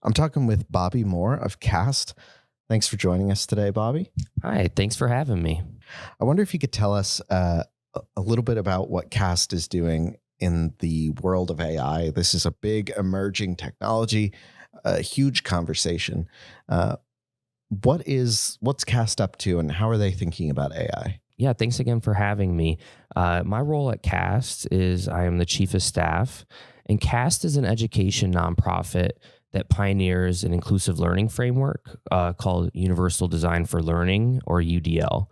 I'm talking with Bobby Moore of Cast. Thanks for joining us today, Bobby. Hi, thanks for having me. I wonder if you could tell us a little bit about what Cast is doing in the world of AI. This is a big emerging technology, a huge conversation. What's Cast up to, and how are they thinking about AI? Yeah, thanks again for having me. My role at CAST is I am the chief of staff, and CAST is an education nonprofit that pioneers an inclusive learning framework called Universal Design for Learning, or UDL.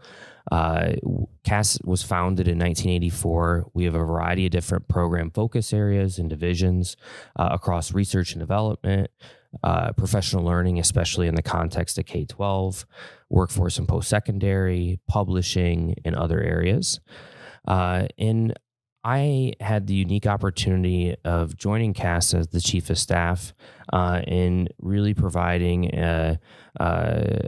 CAST was founded in 1984. We have a variety of different program focus areas and divisions across research and development, professional learning, especially in the context of K-12, workforce and post-secondary, publishing, and other areas. And I had the unique opportunity of joining CAST as the chief of staff and really providing an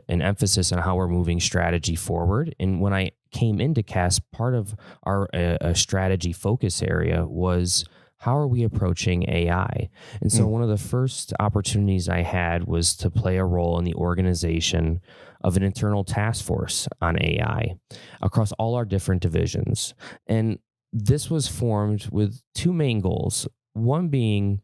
emphasis on how we're moving strategy forward. And when I came into CAST, part of our strategy focus area was how are we approaching AI? And so one of the first opportunities I had was to play a role in the organization of an internal task force on AI across all our different divisions. And this was formed with two main goals. One being,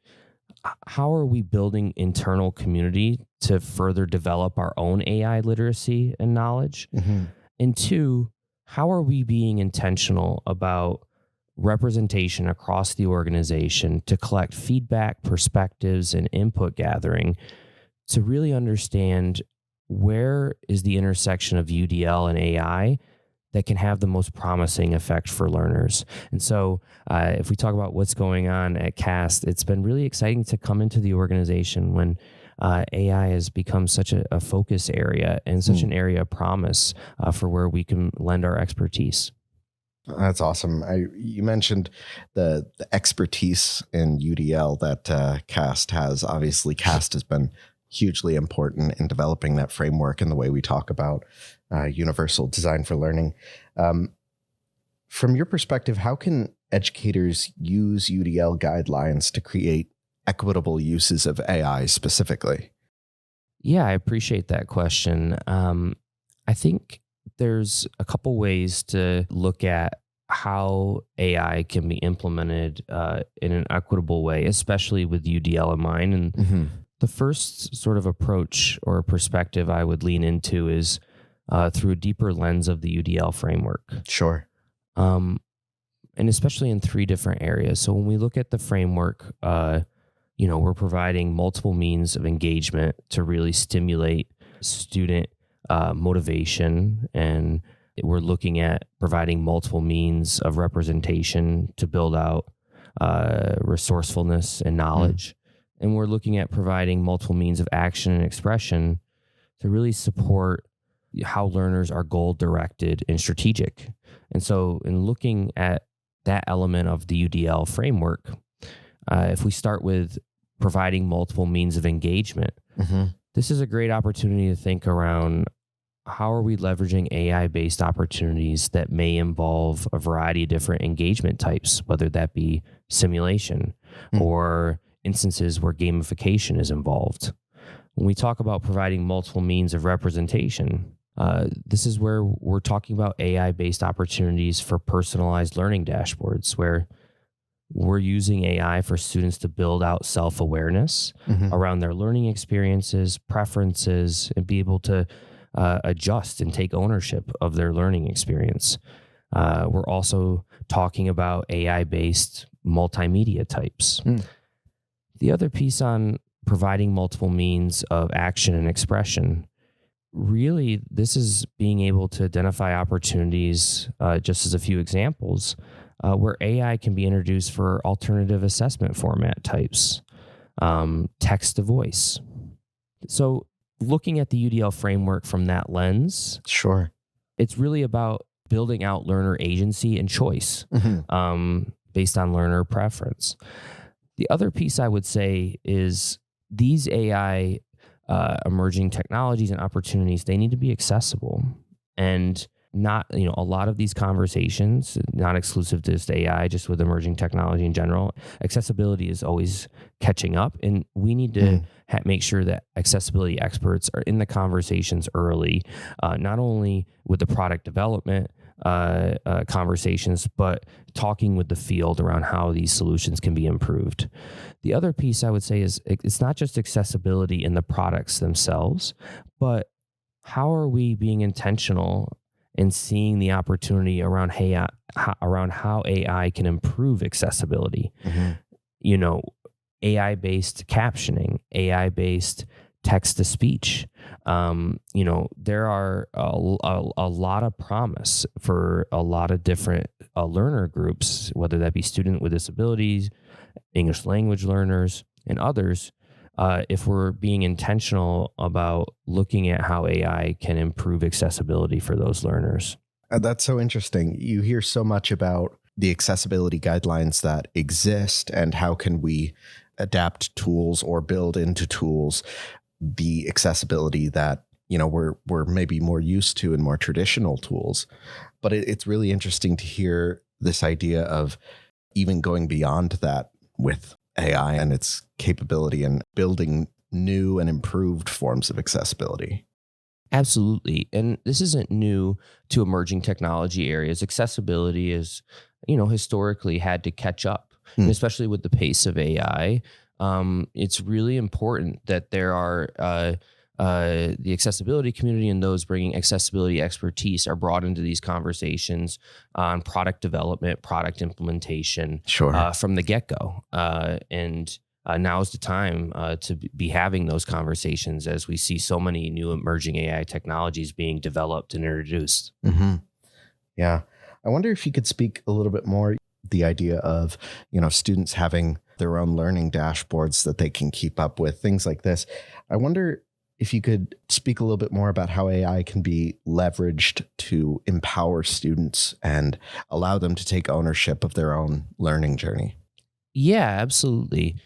how are we building internal community to further develop our own AI literacy and knowledge? Mm-hmm. And two, how are we being intentional about representation across the organization to collect feedback, perspectives, and input gathering to really understand where is the intersection of UDL and AI that can have the most promising effect for learners. And so if we talk about what's going on at CAST, it's been really exciting to come into the organization when AI has become such a focus area and such an area of promise for where we can lend our expertise. That's awesome. You mentioned the expertise in UDL that CAST has. Obviously, CAST has been hugely important in developing that framework and the way we talk about universal design for learning. From your perspective, how can educators use UDL guidelines to create equitable uses of AI specifically? Yeah, I appreciate that question. I think there's a couple ways to look at how AI can be implemented in an equitable way, especially with UDL in mind. And the first sort of approach or perspective I would lean into is through a deeper lens of the UDL framework. Sure. And especially in three different areas. So when we look at the framework, we're providing multiple means of engagement to really stimulate student motivation, and we're looking at providing multiple means of representation to build out resourcefulness and knowledge. And we're looking at providing multiple means of action and expression to really support how learners are goal-directed and strategic. And so in looking at that element of the UDL framework, if we start with providing multiple means of engagement, this is a great opportunity to think around how are we leveraging AI-based opportunities that may involve a variety of different engagement types, whether that be simulation or instances where gamification is involved. When we talk about providing multiple means of representation, this is where we're talking about AI-based opportunities for personalized learning dashboards, where we're using AI for students to build out self-awareness around their learning experiences, preferences, and be able to adjust and take ownership of their learning experience. We're also talking about AI-based multimedia types. The other piece on providing multiple means of action and expression, really, this is being able to identify opportunities, just as a few examples, where AI can be introduced for alternative assessment format types, text to voice. So looking at the UDL framework from that lens, Sure. it's really about building out learner agency and choice based on learner preference. The other piece I would say is these AI emerging technologies and opportunities, they need to be accessible. And not, a lot of these conversations, not exclusive to just AI, just with emerging technology in general, accessibility is always catching up. And we need to make sure that accessibility experts are in the conversations early, not only with the product development conversations, but talking with the field around how these solutions can be improved. The other piece I would say is it's not just accessibility in the products themselves, but how are we being intentional in seeing the opportunity around how AI can improve accessibility? AI-based captioning, AI-based text to speech. There are a lot of promise for a lot of different learner groups, whether that be student with disabilities, English language learners, and others. If we're being intentional about looking at how AI can improve accessibility for those learners. That's so interesting. You hear so much about the accessibility guidelines that exist and how can we adapt tools or build into tools the accessibility that we're maybe more used to in more traditional tools. But it's really interesting to hear this idea of even going beyond that with AI and its capability and building new and improved forms of accessibility. Absolutely. And this isn't new to emerging technology areas. Accessibility is, historically had to catch up, and especially with the pace of AI. It's really important that there are the accessibility community and those bringing accessibility expertise are brought into these conversations on product development, product implementation from the get-go. And now is the time to be having those conversations as we see so many new emerging AI technologies being developed and introduced. Mm-hmm. Yeah. I wonder if you could speak a little bit more the idea of, students having their own learning dashboards that they can keep up with, things like this. I wonder if you could speak a little bit more about how AI can be leveraged to empower students and allow them to take ownership of their own learning journey. Yeah, absolutely.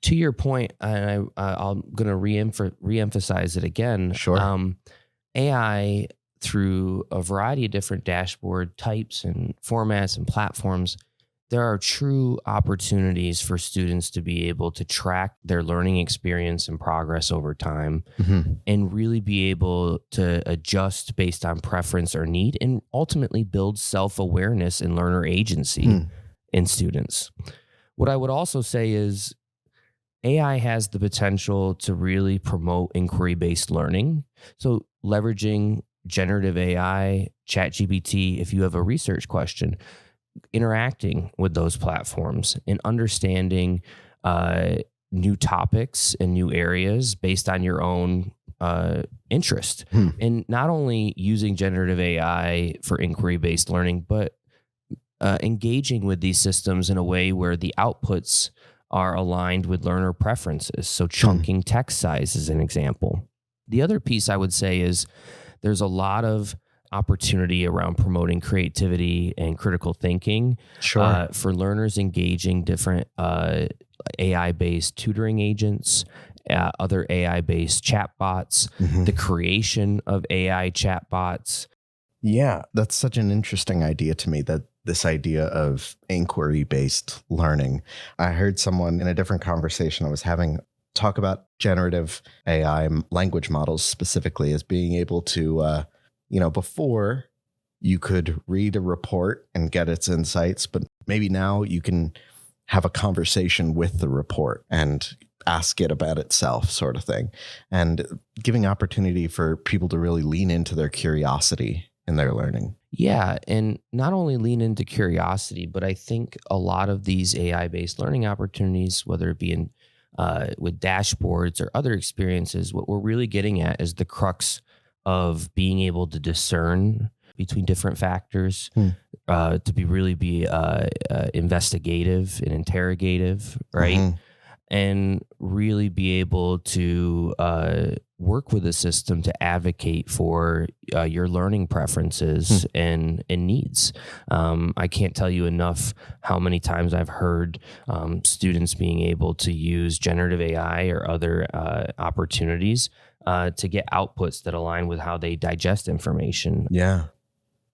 To your point, and I'm going to reemphasize it again. Sure. AI, through a variety of different dashboard types and formats and platforms, there are true opportunities for students to be able to track their learning experience and progress over time and really be able to adjust based on preference or need and ultimately build self-awareness and learner agency in students. What I would also say is AI has the potential to really promote inquiry-based learning. So leveraging generative AI, ChatGPT, if you have a research question, interacting with those platforms and understanding new topics and new areas based on your own interest. And not only using generative AI for inquiry-based learning, but engaging with these systems in a way where the outputs are aligned with learner preferences. So chunking text size is an example. The other piece I would say is there's a lot of opportunity around promoting creativity and critical thinking for learners engaging different AI-based tutoring agents, other AI-based chatbots, the creation of AI chatbots. Yeah, that's such an interesting idea to me, that this idea of inquiry-based learning. I heard someone in a different conversation I was having talk about generative AI language models specifically as being able to, before you could read a report and get its insights, but maybe now you can have a conversation with the report and ask it about itself, sort of thing, and giving opportunity for people to really lean into their curiosity in their learning. Yeah, and not only lean into curiosity, but I think a lot of these AI-based learning opportunities, whether it be in with dashboards or other experiences, what we're really getting at is the crux of being able to discern between different factors, to be investigative and interrogative, right? And really be able to work with the system to advocate for your learning preferences and needs. I can't tell you enough how many times I've heard students being able to use generative AI or other opportunities to get outputs that align with how they digest information. Yeah.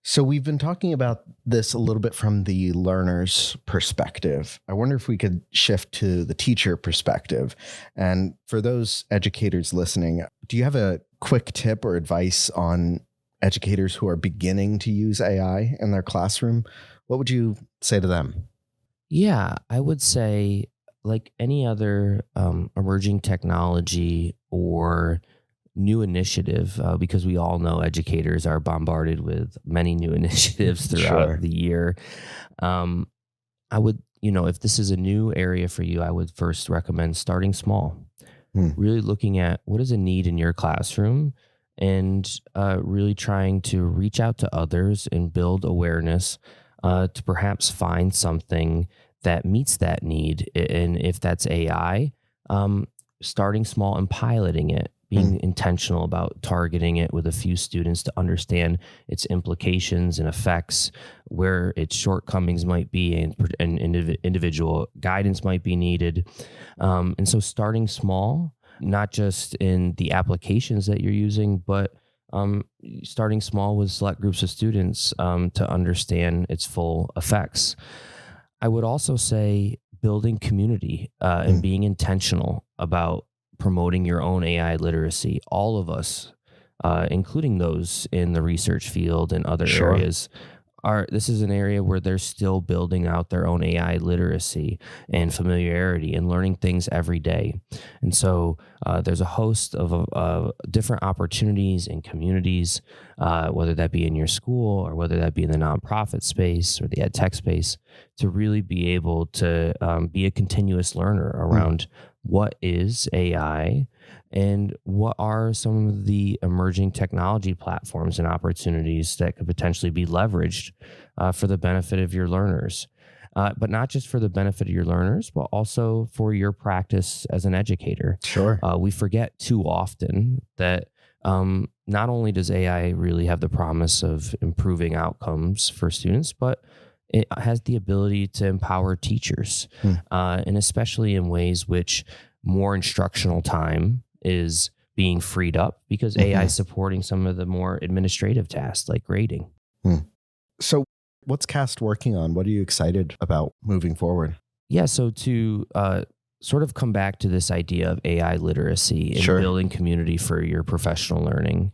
So we've been talking about this a little bit from the learner's perspective. I wonder if we could shift to the teacher perspective. And for those educators listening, do you have a quick tip or advice on educators who are beginning to use AI in their classroom? What would you say to them? Yeah, I would say, like any other emerging technology or new initiative, because we all know educators are bombarded with many new initiatives throughout Sure. the year. Um, I would, if this is a new area for you, I would first recommend starting small, Hmm. really looking at what is a need in your classroom and really trying to reach out to others and build awareness to perhaps find something that meets that need. And if that's AI, starting small and piloting it, being intentional about targeting it with a few students to understand its implications and effects, where its shortcomings might be, and individual guidance might be needed. And so starting small, not just in the applications that you're using, but starting small with select groups of students to understand its full effects. I would also say building community and being intentional about promoting your own AI literacy. All of us, including those in the research field and other Sure. areas, this is an area where they're still building out their own AI literacy and familiarity and learning things every day. And so there's a host of different opportunities and communities, whether that be in your school or whether that be in the nonprofit space or the ed tech space, to really be able to be a continuous learner around what is AI and what are some of the emerging technology platforms and opportunities that could potentially be leveraged for the benefit of your learners. But not just for the benefit of your learners, but also for your practice as an educator. Sure. We forget too often that not only does AI really have the promise of improving outcomes for students, but it has the ability to empower teachers, and especially in ways which more instructional time is being freed up because AI is supporting some of the more administrative tasks like grading. So what's CAST working on? What are you excited about moving forward? Yeah, so to sort of come back to this idea of AI literacy and Sure. building community for your professional learning,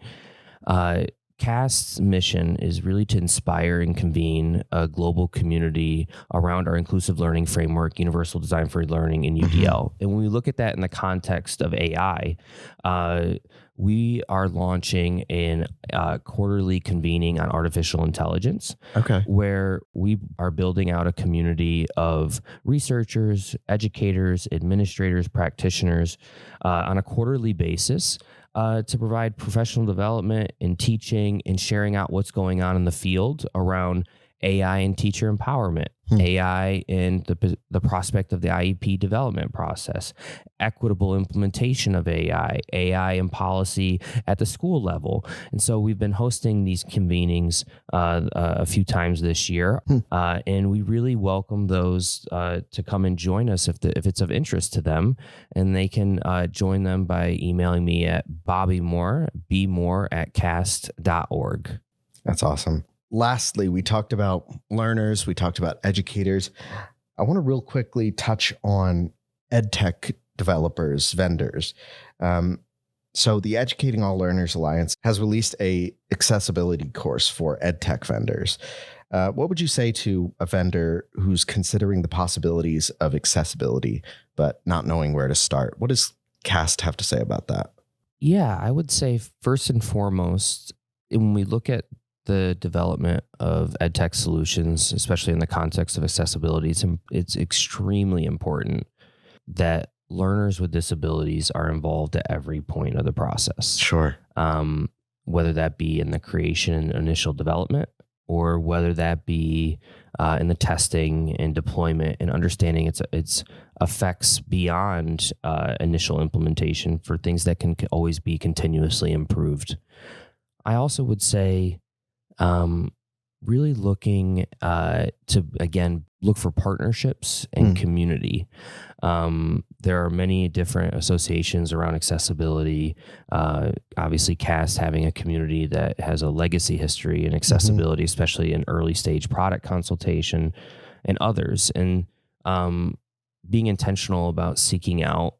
CAST's mission is really to inspire and convene a global community around our inclusive learning framework, Universal Design for Learning, and UDL. And when we look at that in the context of AI, we are launching a quarterly convening on artificial intelligence, Okay. where we are building out a community of researchers, educators, administrators, practitioners on a quarterly basis to provide professional development and teaching and sharing out what's going on in the field around AI and teacher empowerment, AI and the prospect of the IEP development process, equitable implementation of AI and policy at the school level. And so we've been hosting these convenings a few times this year, and we really welcome those to come and join us if it's of interest to them. And they can join them by emailing me at bobbymore@cast.org. That's awesome. Lastly, we talked about learners, we talked about educators. I want to real quickly touch on EdTech developers, vendors. So the Educating All Learners Alliance has released a accessibility course for EdTech vendors. What would you say to a vendor who's considering the possibilities of accessibility, but not knowing where to start? What does CAST have to say about that? Yeah, I would say first and foremost, when we look at the development of EdTech solutions, especially in the context of accessibility, it's extremely important that learners with disabilities are involved at every point of the process. Sure. Whether that be in the creation and initial development, or whether that be in the testing and deployment and understanding its effects beyond initial implementation for things that can always be continuously improved. I also would say really looking to, again, look for partnerships and community. There are many different associations around accessibility. Obviously, CAST having a community that has a legacy history in accessibility, especially in early stage product consultation and others. And being intentional about seeking out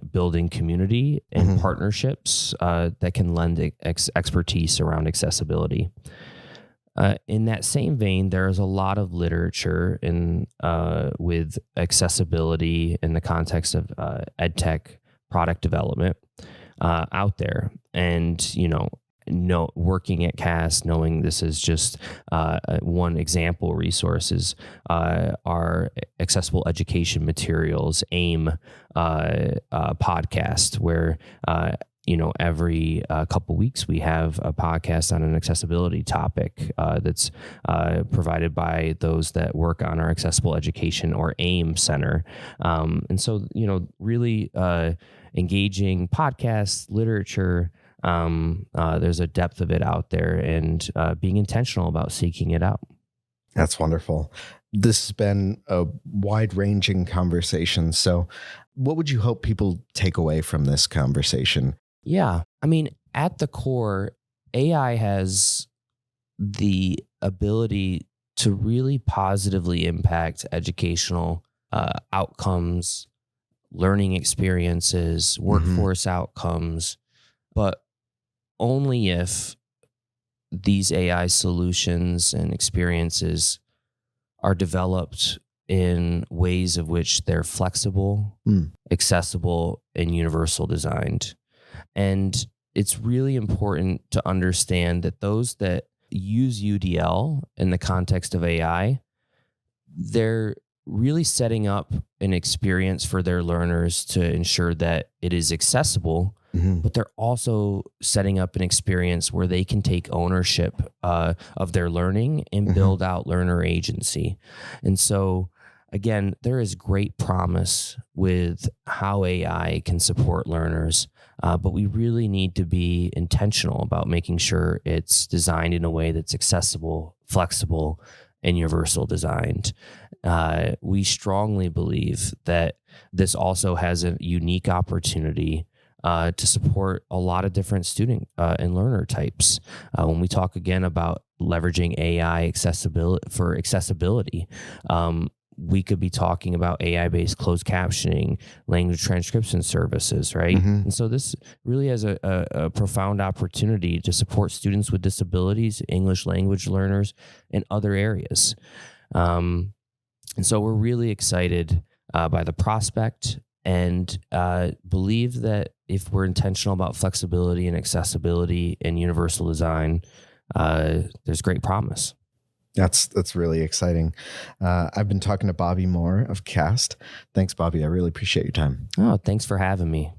building community and partnerships that can lend expertise around accessibility. In that same vein, there is a lot of literature with accessibility in the context of edtech product development out there. And, working at CAST, knowing this is just one example resources, our accessible education materials, AIM podcast, where every couple weeks we have a podcast on an accessibility topic that's provided by those that work on our accessible education or AIM center. And so, really engaging podcasts, literature, there's a depth of it out there, and being intentional about seeking it out. That's wonderful. This has been a wide-ranging conversation. So what would you hope people take away from this conversation? Yeah. I mean, at the core, AI has the ability to really positively impact educational outcomes, learning experiences, workforce outcomes, but only if these AI solutions and experiences are developed in ways of which they're flexible, accessible, and universal designed. And it's really important to understand that those that use UDL in the context of AI, they're really setting up an experience for their learners to ensure that it is accessible, but they're also setting up an experience where they can take ownership of their learning and build out learner agency. And so, again, there is great promise with how AI can support learners, but we really need to be intentional about making sure it's designed in a way that's accessible, flexible, and universal designed. We strongly believe that this also has a unique opportunity to support a lot of different student and learner types. When we talk again about leveraging AI for accessibility, we could be talking about AI-based closed captioning, language transcription services, right? And so this really has a profound opportunity to support students with disabilities, English language learners, and other areas. And so we're really excited by the prospect, and believe that if we're intentional about flexibility and accessibility and universal design, there's great promise. That's really exciting. I've been talking to Bobby Moore of CAST. Thanks, Bobby. I really appreciate your time. Oh, thanks for having me.